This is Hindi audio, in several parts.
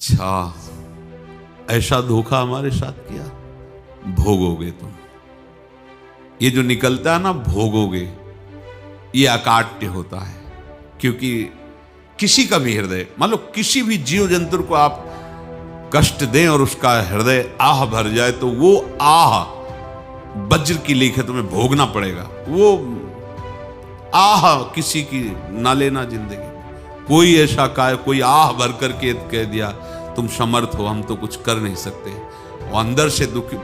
अच्छा, ऐसा धोखा हमारे साथ किया, भोगोगे तुम। ये जो निकलता है ना भोगोगे, ये अकाट्य होता है। क्योंकि किसी का भी हृदय, मान लो किसी भी जीव जंतु को आप कष्ट दें और उसका हृदय आह भर जाए, तो वो आह वज्र की लेखे तुम्हें भोगना पड़ेगा। वो आह किसी की ना लेना जिंदगी। कोई ऐसा कोई आह भर करके कह दिया तुम समर्थ हो, हम तो कुछ कर नहीं सकते, और अंदर से दुखी,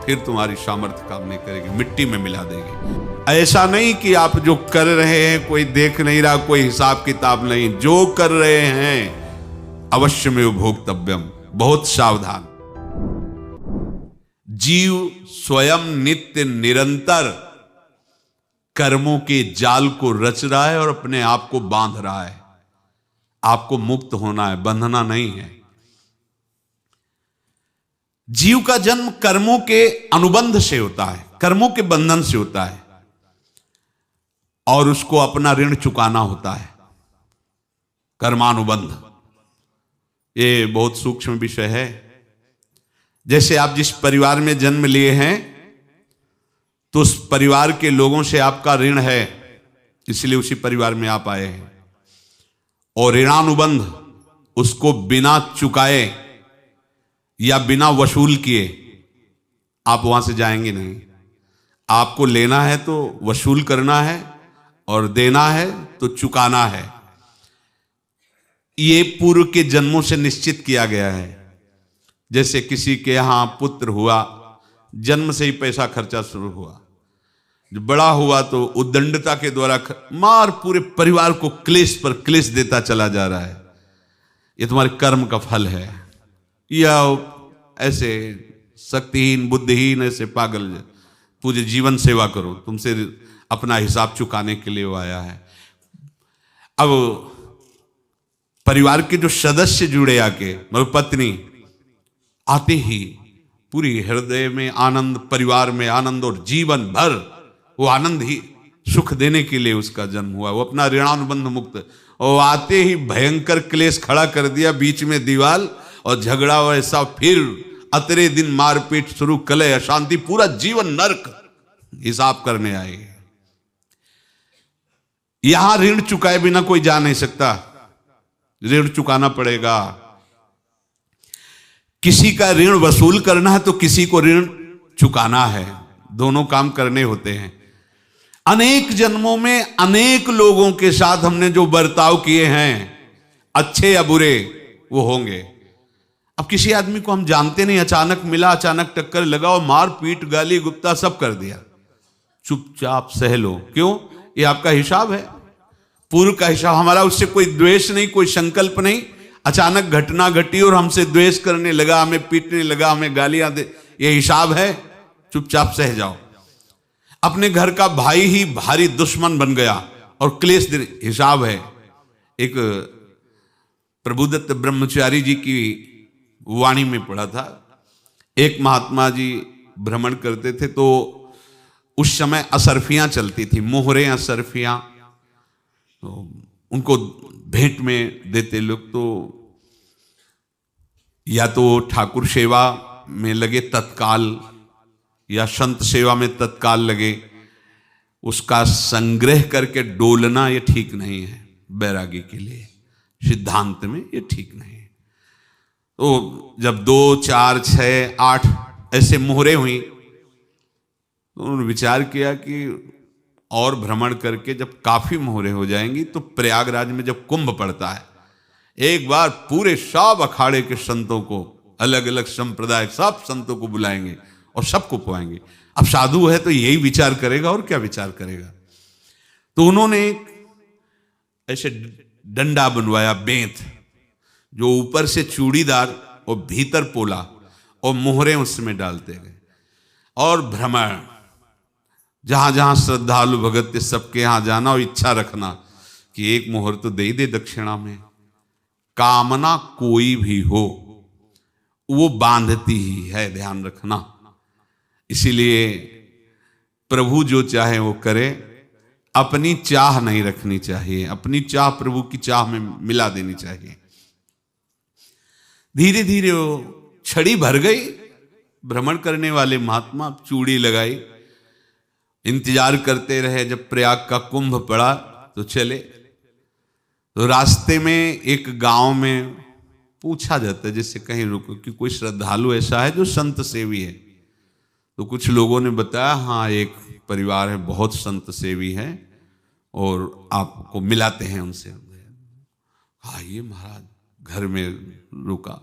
फिर तुम्हारी सामर्थ्य काम नहीं करेगी, मिट्टी में मिला देगी। ऐसा नहीं कि आप जो कर रहे हैं कोई देख नहीं रहा, कोई हिसाब किताब नहीं, जो कर रहे हैं अवश्य में भोक्तव्यम। बहुत सावधान। जीव स्वयं नित्य निरंतर कर्मों के जाल को रच रहा है और अपने आप को बांध रहा है। आपको मुक्त होना है, बंधना नहीं है। जीव का जन्म कर्मों के अनुबंध से होता है, कर्मों के बंधन से होता है, और उसको अपना ऋण चुकाना होता है। कर्मानुबंध ये बहुत सूक्ष्म विषय है। जैसे आप जिस परिवार में जन्म लिए हैं, तो उस परिवार के लोगों से आपका ऋण है, इसलिए उसी परिवार में आप आए हैं। और ऋणानुबंध उसको बिना चुकाए या बिना वसूल किए आप वहां से जाएंगे नहीं। आपको लेना है तो वसूल करना है, और देना है तो चुकाना है। ये पूर्व के जन्मों से निश्चित किया गया है। जैसे किसी के यहां पुत्र हुआ, जन्म से ही पैसा खर्चा शुरू हुआ, जो बड़ा हुआ तो उद्दंडता के द्वारा मार पूरे परिवार को क्लेश पर क्लेश देता चला जा रहा है। ये तुम्हारे कर्म का फल है। या ऐसे शक्तिहीन बुद्धिहीन ऐसे पागल पूरे जीवन सेवा करो, तुमसे अपना हिसाब चुकाने के लिए वो आया है। अब परिवार के जो सदस्य जुड़े आके, मतलब पत्नी आते ही पूरी हृदय में आनंद, परिवार में आनंद, और जीवन भर वो आनंद ही सुख देने के लिए उसका जन्म हुआ। वो अपना ऋणानुबंध मुक्त, और आते ही भयंकर क्लेश खड़ा कर दिया, बीच में दीवाल और झगड़ा वैसा, फिर अतरे दिन मारपीट शुरू, कलह अशांति, पूरा जीवन नरक हिसाब करने आए। यहां ऋण चुकाए बिना कोई जा नहीं सकता, ऋण चुकाना पड़ेगा। किसी का ऋण वसूल करना है तो किसी को ऋण चुकाना है, दोनों काम करने होते हैं। अनेक जन्मों में अनेक लोगों के साथ हमने जो बर्ताव किए हैं, अच्छे या बुरे, वो होंगे। अब किसी आदमी को हम जानते नहीं, अचानक मिला, अचानक टक्कर लगा और मार पीट गाली गुप्ता सब कर दिया, चुपचाप सह लो। क्यों? ये आपका हिसाब है, पूर्व का हिसाब। हमारा उससे कोई द्वेष नहीं, कोई संकल्प नहीं। अचानक घटना घटी और हमसे द्वेष करने लगा, हमें पीटने लगा, हमें गालियां दे, ये हिसाब है, चुपचाप सह जाओ। अपने घर का भाई ही भारी दुश्मन बन गया और क्लेश दे, हिसाब है। एक प्रभुदत्त ब्रह्मचारी जी की वाणी में पढ़ा था, एक महात्मा जी भ्रमण करते थे, तो उस समय असरफियां चलती थी, मोहरे असरफियां, तो उनको भेंट में देते लोग। तो या तो ठाकुर सेवा में लगे तत्काल, या संत सेवा में तत्काल लगे, उसका संग्रह करके डोलना ये ठीक नहीं है। बैरागी के लिए सिद्धांत में ये ठीक नहीं है। तो जब 2, 4, 6, 8 ऐसे मोहरे हुई, तो उन्होंने विचार किया कि और भ्रमण करके जब काफी मोहरे हो जाएंगी तो प्रयागराज में जब कुंभ पड़ता है, एक बार पूरे सब अखाड़े के संतों को, अलग अलग संप्रदाय सब संतों को बुलाएंगे और सबको पुआएंगे। अब साधु है तो यही विचार करेगा, और क्या विचार करेगा। तो उन्होंने ऐसे डंडा बनवाया, बेंत, जो ऊपर से चूड़ीदार और भीतर पोला, और मोहरे उसमें डालते गए। और भ्रमण, जहां जहां श्रद्धालु भगत थे सबके यहां जाना और इच्छा रखना कि एक मोहर तो दे दे दक्षिणा में। कामना कोई भी हो वो बांधती ही है, ध्यान रखना। इसीलिए प्रभु जो चाहे वो करे, अपनी चाह नहीं रखनी चाहिए, अपनी चाह प्रभु की चाह में मिला देनी चाहिए। धीरे धीरे वो छड़ी भर गई। भ्रमण करने वाले महात्मा चूड़ी लगाई, इंतजार करते रहे। जब प्रयाग का कुंभ पड़ा तो चले। तो रास्ते में एक गांव में पूछा जाता है, जैसे कहीं रुको कि कोई श्रद्धालु ऐसा है जो संत सेवी है। तो कुछ लोगों ने बताया, हाँ एक परिवार है बहुत संत सेवी है और आपको मिलाते हैं उनसे। आइए महाराज, घर में रुका,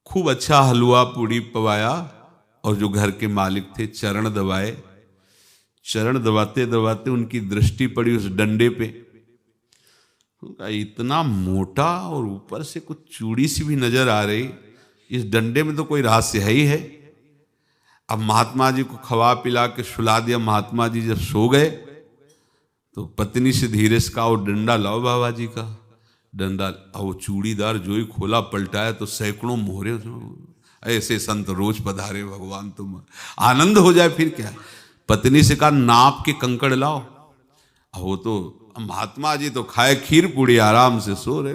खूब अच्छा हलवा पूड़ी पवाया और जो घर के मालिक थे चरण दबाए। चरण दबाते दबाते उनकी दृष्टि पड़ी उस डंडे पे। इतना मोटा और ऊपर से कुछ चूड़ी सी भी नजर आ रही, इस डंडे में तो कोई रहस्य है ही है। अब महात्मा जी को खवा पिला के सुला दिया। महात्मा जी जब सो गए तो पत्नी से धीरे से कहा, वो डंडा लाओ बाबा जी का। डंडा, वो चूड़ीदार जो ही खोला पलटाया तो सैकड़ों मोहरे। ऐसे संत रोज पधारे भगवान, तुम आनंद हो जाए फिर क्या। पत्नी से कहा, नाप के कंकड़ लाओ। वो तो महात्मा जी तो खाए खीर पूड़ी, आराम से सो रहे।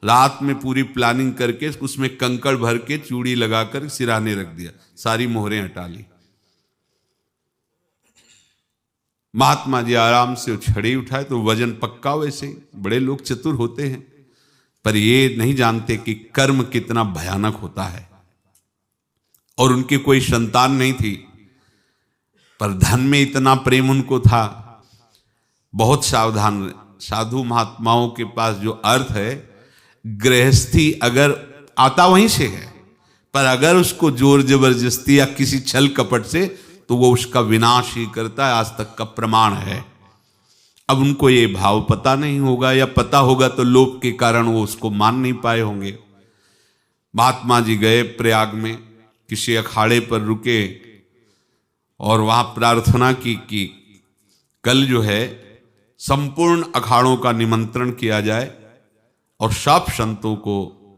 रात में पूरी प्लानिंग करके उसमें कंकड़ भर के चूड़ी लगाकर सिराने रख दिया, सारी मोहरें हटा ली। महात्मा जी आराम से छड़ी उठाए तो वजन पक्का। वैसे बड़े लोग चतुर होते हैं, पर ये नहीं जानते कि कर्म कितना भयानक होता है। और उनकी कोई संतान नहीं थी, पर धन में इतना प्रेम उनको था। बहुत सावधान। साधु महात्माओं के पास जो अर्थ है, गृहस्थी अगर आता वहीं से है, पर अगर उसको जोर जबरदस्ती या किसी छल कपट से, तो वो उसका विनाश ही करता है। आज तक का प्रमाण है। अब उनको ये भाव पता नहीं होगा, या पता होगा तो लोभ के कारण वो उसको मान नहीं पाए होंगे। महात्मा जी गए प्रयाग में, किसी अखाड़े पर रुके और वहां प्रार्थना की कि कल जो है संपूर्ण अखाड़ों का निमंत्रण किया जाए और सब संतों को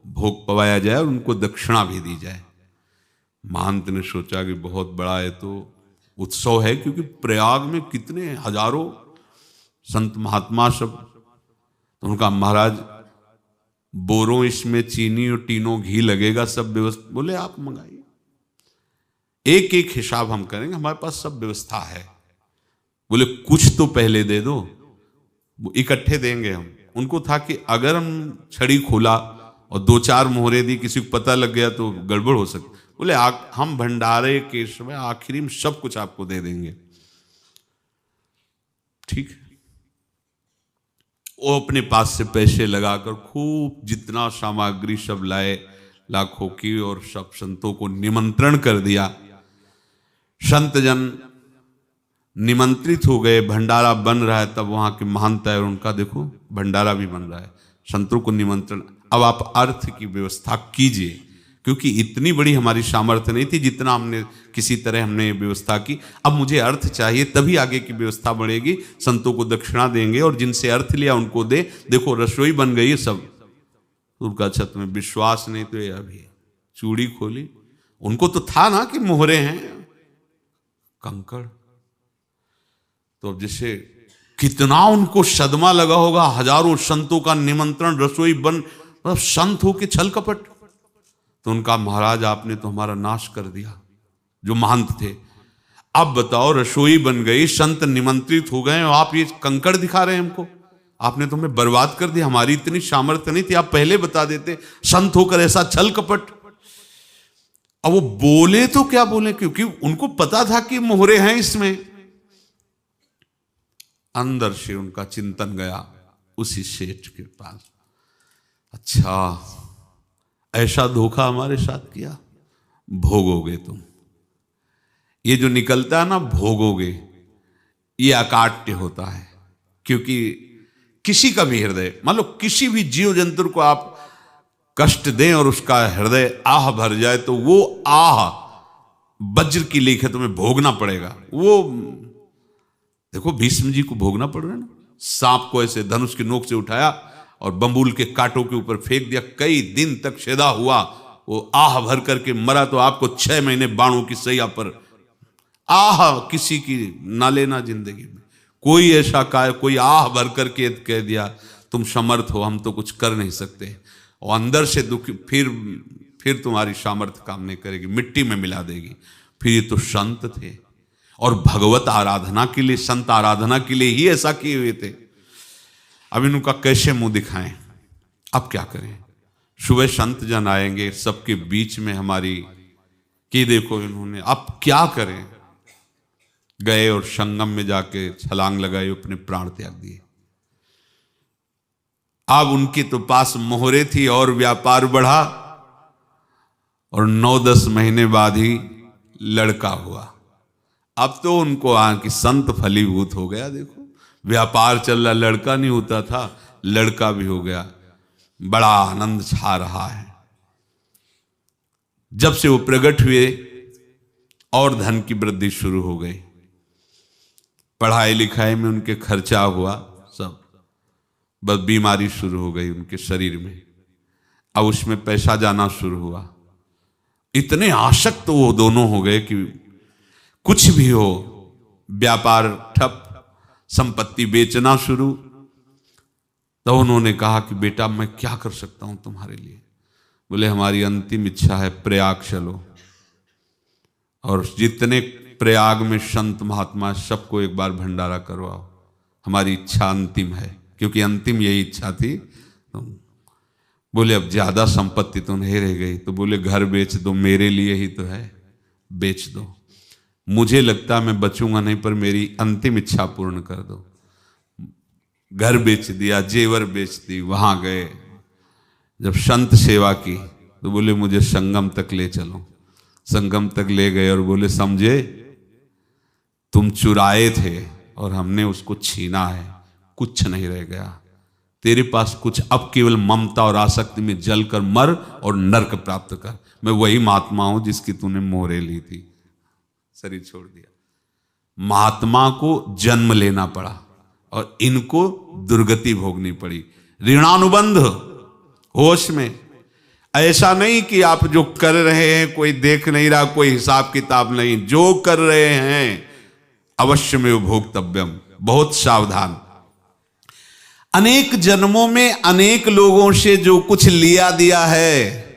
भोग पवाया जाए और उनको दक्षिणा भी दी जाए। महंत ने सोचा कि बहुत बड़ा है तो उत्सव है, क्योंकि प्रयाग में कितने हजारों संत महात्मा सब। तो उनका महाराज बोरों इसमें चीनी और टीनों घी लगेगा, सब व्यवस्था। बोले आप मंगाइए, एक एक हिसाब हम करेंगे, हमारे पास सब व्यवस्था है। बोले कुछ तो पहले दे दो, वो इकट्ठे देंगे हम। उनको था कि अगर हम छड़ी खोला और दो चार मोहरे दी, किसी को पता लग गया तो गड़बड़ हो सकती। बोले हम भंडारे के समय आखिरी में सब कुछ आपको दे देंगे। ठीक है। वो अपने पास से पैसे लगाकर खूब जितना सामग्री सब लाए, लाखों की, और सब संतों को निमंत्रण कर दिया। संत जन निमंत्रित हो गए, भंडारा बन रहा है। तब वहां के महंत है और उनका देखो भंडारा भी बन रहा है, संतों को निमंत्रण। अब आप अर्थ की व्यवस्था कीजिए, क्योंकि इतनी बड़ी हमारी सामर्थ्य नहीं थी जितना हमने किसी तरह हमने व्यवस्था की। अब मुझे अर्थ चाहिए, तभी आगे की व्यवस्था बढ़ेगी। संतों को दक्षिणा देंगे और जिनसे अर्थ लिया उनको दे। देखो रसोई बन गई है सब। उनका अच्छा तुम्हें विश्वास नहीं तो ये अभी चूड़ी खोली। उनको तो था ना कि मोहरे हैं कंकड़। तो अब जैसे कितना उनको सदमा लगा होगा, हजारों संतों का निमंत्रण, रसोई बन, मतलब संत हो के छल कपट। तो उनका महाराज आपने तो हमारा नाश कर दिया, जो महंत थे। अब बताओ रसोई बन गई, संत निमंत्रित हो गए, और आप ये कंकड़ दिखा रहे हैं हमको। आपने तो हमें बर्बाद कर दिया, हमारी इतनी सामर्थ्य नहीं थी, आप पहले बता देते। संत होकर ऐसा छल कपट। अब वो बोले तो क्या बोले, क्योंकि उनको पता था कि मोहरे हैं इसमें। अंदर से उनका चिंतन गया उसी सेठ के पास, अच्छा ऐसा धोखा हमारे साथ किया, भोगोगे तुम। ये जो निकलता है ना भोगोगे, ये अकाट्य होता है। क्योंकि किसी का भी हृदय, मान लो किसी भी जीव जंतु को आप कष्ट दें और उसका हृदय आह भर जाए, तो वो आह वज्र की लेख है, तुम्हें भोगना पड़ेगा। वो देखो भीष्म जी को भोगना पड़ रहा है ना। सांप को ऐसे धनुष की नोक से उठाया और बंबूल के कांटों के ऊपर फेंक दिया, कई दिन तक शेदा हुआ, वो आह भर करके मरा। तो आपको 6 महीने बाणों की सैया पर आह किसी की ना लेना जिंदगी में। कोई ऐसा कोई आह भर करके कह दिया तुम समर्थ हो, हम तो कुछ कर नहीं सकते। और अंदर से दुखी, फिर तुम्हारी सामर्थ्य काम नहीं करेगी, मिट्टी में मिला देगी। फिर ये तो संत थे और भगवत आराधना के लिए, संत आराधना के लिए ही ऐसा किए हुए थे। अब इनका कैसे मुंह दिखाएं, अब क्या करें। सुबह संत जन आएंगे, सबके बीच में हमारी कि देखो इन्होंने, अब क्या करें। गए और संगम में जाके छलांग लगाई, अपने प्राण त्याग दिए। अब उनके तो पास मोहरे थी और व्यापार बढ़ा, और 9-10 महीने बाद ही लड़का हुआ। अब तो उनको कि संत फलीभूत हो गया। देखो व्यापार चल रहा, लड़का नहीं होता था, लड़का भी हो गया। बड़ा आनंद छा रहा है। जब से वो प्रकट हुए और धन की वृद्धि शुरू हो गई, पढ़ाई लिखाई में उनके खर्चा हुआ सब, बस बीमारी शुरू हो गई उनके शरीर में। अब उसमें पैसा जाना शुरू हुआ। इतने आसक्त तो वो दोनों हो गए कि कुछ भी हो, व्यापार ठप, संपत्ति बेचना शुरू। तो उन्होंने कहा कि बेटा मैं क्या कर सकता हूं तुम्हारे लिए। बोले हमारी अंतिम इच्छा है प्रयाग चलो, और जितने प्रयाग में संत महात्मा सबको एक बार भंडारा करवाओ, हमारी इच्छा अंतिम है। क्योंकि अंतिम यही इच्छा थी। तो बोले अब ज्यादा संपत्ति तो नहीं रह गई। तो बोले घर बेच दो, मेरे लिए ही तो है, बेच दो। मुझे लगता मैं बचूंगा नहीं, पर मेरी अंतिम इच्छा पूर्ण कर दो। घर बेच दिया, जेवर बेच दी। वहां गए, जब संत सेवा की तो बोले मुझे संगम तक ले चलो। संगम तक ले गए और बोले समझे तुम चुराए थे और हमने उसको छीना है, कुछ नहीं रह गया तेरे पास कुछ, अब केवल ममता और आसक्ति में जलकर मर और नरक प्राप्त कर। मैं वही महात्मा हूं जिसकी तूने मोहरे ली थी, शरीर छोड़ दिया। महात्मा को जन्म लेना पड़ा और इनको दुर्गति भोगनी पड़ी। ऋणानुबंध होश में, ऐसा नहीं कि आप जो कर रहे हैं कोई देख नहीं रहा, कोई हिसाब किताब नहीं। जो कर रहे हैं अवश्य में भोक्तव्यम, बहुत सावधान। अनेक जन्मों में अनेक लोगों से जो कुछ लिया दिया है,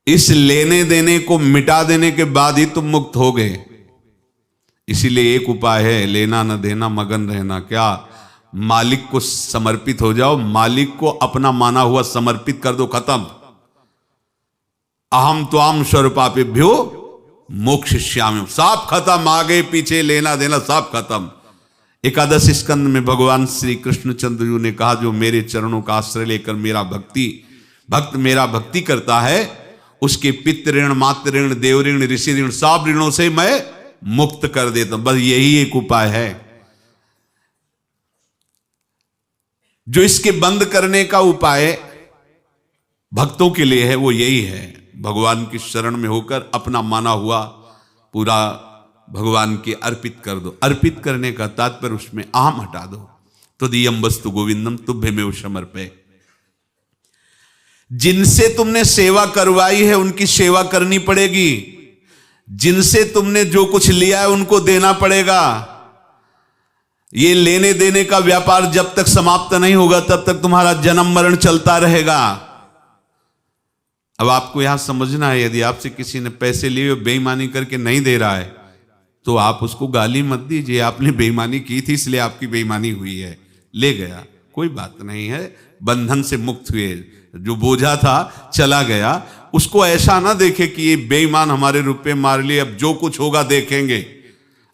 इस लेने देने को मिटा देने के बाद ही तुम मुक्त हो गए। इसीलिए एक उपाय है, लेना न देना मगन रहना। क्या? मालिक को समर्पित हो जाओ, मालिक को अपना माना हुआ समर्पित कर दो, खत्म। अहम त्वाम स्वरूपापेभ्यो मोक्षयिष्यामि, सब खत्म। आगे पीछे लेना देना सब खत्म। एकादश स्कंद में भगवान श्री कृष्णचंद्र जी ने कहा, जो मेरे चरणों का आश्रय लेकर भक्त मेरा भक्ति करता है, उसके पितृ ऋण, मातृ ऋण, देव ऋण, ऋषि ऋण, सब ऋणों से मैं मुक्त कर देता हूं। बस यही एक उपाय है जो इसके बंद करने का उपाय भक्तों के लिए है। वो यही है, भगवान की शरण में होकर अपना माना हुआ पूरा भगवान के अर्पित कर दो। अर्पित करने का तात्पर्य उसमें अहम हटा दो। तो दियम वस्तु गोविंदम तुभ्यमेव समर्पये। जिनसे तुमने सेवा करवाई है उनकी सेवा करनी पड़ेगी। जिनसे तुमने जो कुछ लिया है उनको देना पड़ेगा। ये लेने देने का व्यापार जब तक समाप्त नहीं होगा तब तक तुम्हारा जन्म मरण चलता रहेगा। अब आपको यहां समझना है, यदि आपसे किसी ने पैसे लिए बेईमानी करके नहीं दे रहा है तो आप उसको गाली मत दीजिए। आपने बेईमानी की थी इसलिए आपकी बेईमानी हुई है, ले गया, कोई बात नहीं है, बंधन से मुक्त हुए। जो बोझा था चला गया। उसको ऐसा ना देखे कि ये बेईमान हमारे रुपए मार लिए, अब जो कुछ होगा देखेंगे।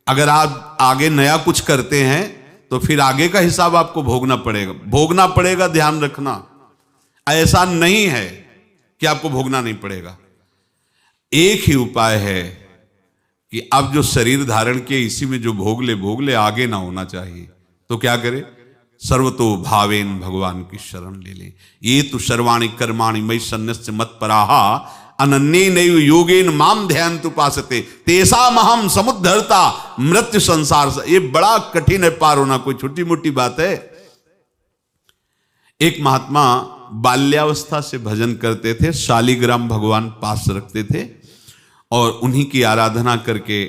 अगर आप आगे नया कुछ करते हैं तो फिर आगे का हिसाब आपको भोगना पड़ेगा, ध्यान रखना। ऐसा नहीं है कि आपको भोगना नहीं पड़ेगा। एक ही उपाय है कि अब जो शरीर धारण किए इसी में जो भोग ले, आगे ना होना चाहिए। तो क्या करे? सर्वतो भावेन भगवान की शरण ले ले। ये तो सर्वाणि कर्माणि मयि सन्न्यस्य मत्पराः अनन्येनैव योगेन माम ध्यायन्तु उपासते तेषामहं समुद्धर्ता मृत्यु संसार से। ये बड़ा कठिन है पार होना, कोई छोटी मोटी बात है। एक महात्मा बाल्यावस्था से भजन करते थे, शालिग्राम भगवान पास रखते थे और उन्हीं की आराधना करके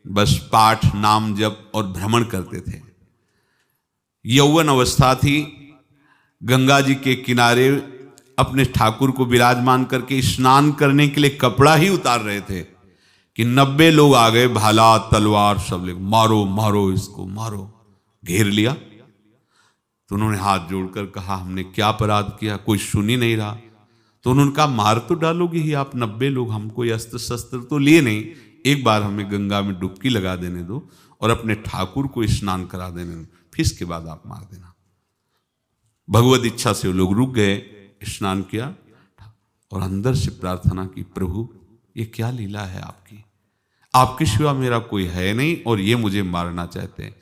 बस पाठ, नाम, जप और भ्रमण करते थे। यौवन अवस्था थी, गंगा जी के किनारे अपने ठाकुर को विराजमान करके स्नान करने के लिए कपड़ा ही उतार रहे थे कि 90 लोग आ गए, भाला तलवार सब ले, मारो मारो इसको मारो, घेर लिया। तो उन्होंने हाथ जोड़कर कहा हमने क्या अपराध किया, कोई सुन ही नहीं रहा। तो उन्होंने कहा मार तो डालोगे ही आप 90 लोग, हम कोई अस्त्र शस्त्र तो लिए नहीं, एक बार हमें गंगा में डुबकी लगा देने दो और अपने ठाकुर को स्नान करा देने दो, फिर इसके बाद आप मार देना। भगवत इच्छा से वो लोग रुक गए, स्नान किया और अंदर से प्रार्थना की, प्रभु ये क्या लीला है आपकी, आपके सिवा मेरा कोई है नहीं और ये मुझे मारना चाहते हैं।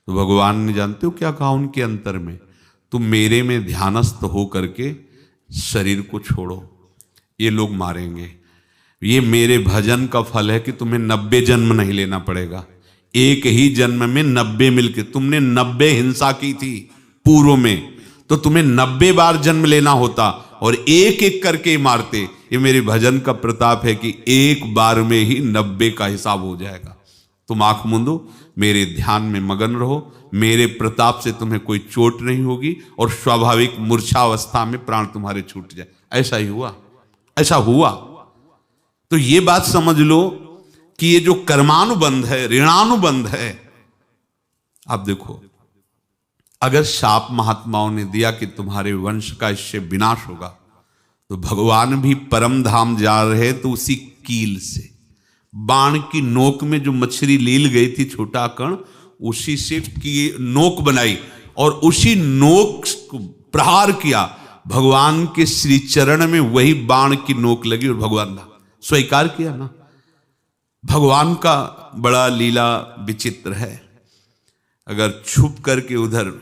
तो भगवान ने जानते हो क्या कहा उनके अंतर में, तुम मेरे में ध्यानस्थ हो करके शरीर को छोड़ो, ये लोग मारेंगे, ये मेरे भजन का फल है कि तुम्हें 90 जन्म नहीं लेना पड़ेगा, एक ही जन्म में 90 मिलके, तुमने 90 हिंसा की थी पूर्व में, तो तुम्हें 90 बार जन्म लेना होता और एक एक करके मारते। ये मेरे भजन का प्रताप है कि एक बार में ही 90 का हिसाब हो जाएगा। तुम आंख मूंदो, मेरे ध्यान में मगन रहो, मेरे प्रताप से तुम्हें कोई चोट नहीं होगी और स्वाभाविक मूर्छावस्था में प्राण तुम्हारे छूट जाए। ऐसा ही हुआ, ऐसा हुआ। तो ये बात समझ लो कि ये जो कर्मानुबंध है, ऋणानुबंध है। आप देखो, अगर शाप महात्माओं ने दिया कि तुम्हारे वंश का इससे विनाश होगा, तो भगवान भी परम धाम जा रहे तो उसी कील से, बाण की नोक में जो मछली लील गई थी छोटा कण, उसी से की नोक बनाई और उसी नोक को प्रहार किया, भगवान के श्री चरण में वही बाण की नोक लगी और भगवान ने स्वीकार किया ना। भगवान का बड़ा लीला विचित्र है। अगर छुप करके उधर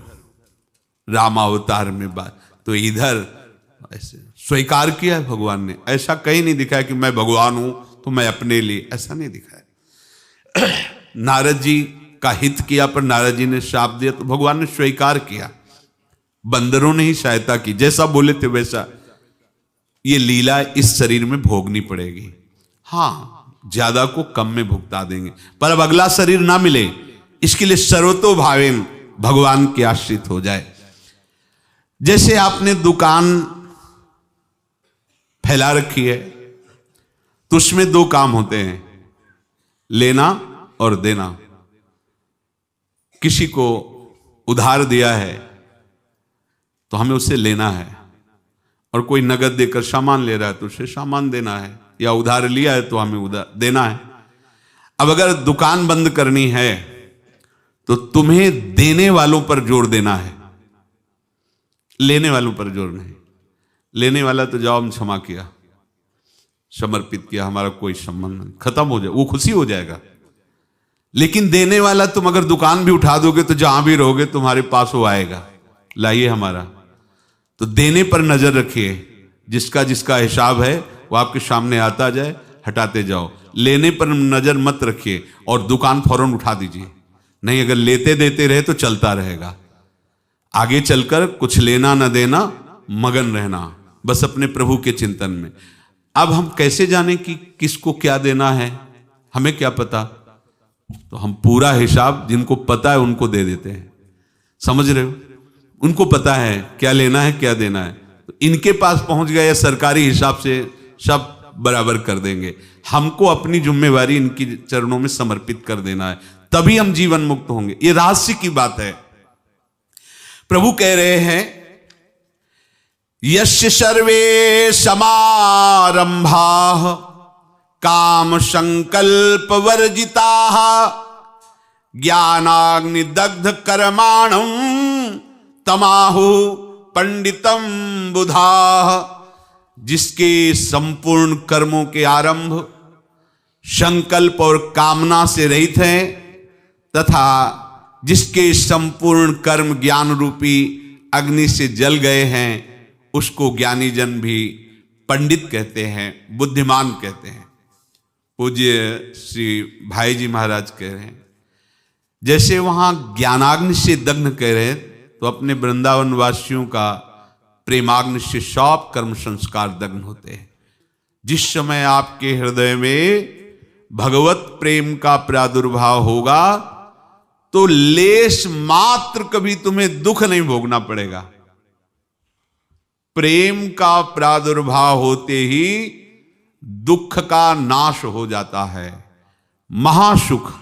रामावतार में बात, तो इधर ऐसे स्वीकार किया है भगवान ने। ऐसा कहीं नहीं दिखाया कि मैं भगवान हूं तो मैं अपने लिए, ऐसा नहीं दिखाया। नारद जी का हित किया पर नारद जी ने शाप दिया तो भगवान ने स्वीकार किया। बंदरों ने ही सहायता की, जैसा बोले थे वैसा। ये लीला इस शरीर में भोगनी पड़ेगी। हाँ, ज्यादा को कम में भुगता देंगे, पर अब अगला शरीर ना मिले, इसके लिए सर्वतो भावेन भगवान के आश्रित हो जाए। जैसे आपने दुकान फैला रखी है तो उसमें दो काम होते हैं, लेना और देना। किसी को उधार दिया है तो हमें उससे लेना है, और कोई नगद देकर सामान ले रहा है तो उसे सामान देना है, या उधार लिया है तो हमें उधार देना है। अब अगर दुकान बंद करनी है तो तुम्हें देने वालों पर जोर देना है, लेने वालों पर जोर नहीं। लेने वाला तो जाओ हम क्षमा किया, समर्पित किया, हमारा कोई संबंध नहीं, खत्म हो जाए, वो खुशी हो जाएगा। लेकिन देने वाला तुम अगर दुकान भी उठा दोगे तो जहां भी रहोगे तुम्हारे पास वो आएगा, लाइए हमारा। तो देने पर नजर रखिए, जिसका जिसका हिसाब है वो आपके सामने आता जाए, हटाते जाओ। लेने पर नजर मत रखिए और दुकान फौरन उठा दीजिए, नहीं अगर लेते देते रहे तो चलता रहेगा। आगे चलकर कुछ लेना न देना, मगन रहना बस अपने प्रभु के चिंतन में। अब हम कैसे जाने कि किसको क्या देना है, हमें क्या पता? तो हम पूरा हिसाब जिनको पता है उनको दे देते हैं, समझ रहे हो? उनको पता है क्या लेना है क्या देना है, तो इनके पास पहुंच गए या सरकारी हिसाब से सब बराबर कर देंगे। हमको अपनी जिम्मेवारी इनकी चरणों में समर्पित कर देना है, तभी हम जीवन मुक्त होंगे। ये रहस्य की बात है। प्रभु कह रहे हैं, यस्य सर्वे समारंभाः काम संकल्प वर्जिताः ज्ञानाग्नि दग्ध कर्माणं तमाहु पंडितम बुधाः। जिसके संपूर्ण कर्मों के आरंभ संकल्प और कामना से रहित हैं, तथा जिसके संपूर्ण कर्म ज्ञान रूपी अग्नि से जल गए हैं, उसको ज्ञानी जन भी पंडित कहते हैं, बुद्धिमान कहते हैं। पूज्य श्री भाई जी महाराज कह रहे हैं, जैसे वहां ज्ञानाग्नि से दग्न कह रहे हैं, तो अपने वृंदावन वासियों का प्रेमाग्नि से सब कर्म संस्कार दग्न होते हैं। जिस समय आपके हृदय में भगवत प्रेम का प्रादुर्भाव होगा तो लेश मात्र कभी तुम्हें दुख नहीं भोगना पड़ेगा। प्रेम का प्रादुर्भाव होते ही दुख का नाश हो जाता है। महासुख।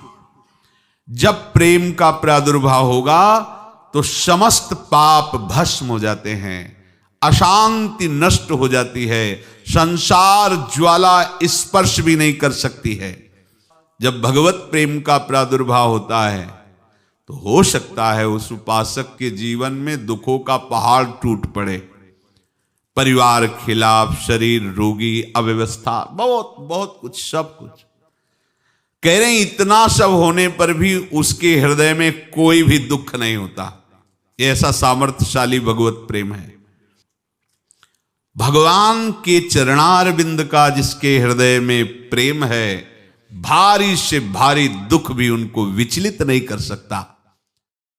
जब प्रेम का प्रादुर्भाव होगा तो समस्त पाप भस्म हो जाते हैं, अशांति नष्ट हो जाती है, संसार ज्वाला स्पर्श भी नहीं कर सकती है। जब भगवत प्रेम का प्रादुर्भाव होता है तो हो सकता है उस उपासक के जीवन में दुखों का पहाड़ टूट पड़े, परिवार खिलाफ, शरीर रोगी, अव्यवस्था, बहुत बहुत कुछ, सब कुछ। कह रहे हैं इतना सब होने पर भी उसके हृदय में कोई भी दुख नहीं होता। ये ऐसा सामर्थ्यशाली भगवत प्रेम है। भगवान के चरणारविंद का जिसके हृदय में प्रेम है, भारी से भारी दुख भी उनको विचलित नहीं कर सकता।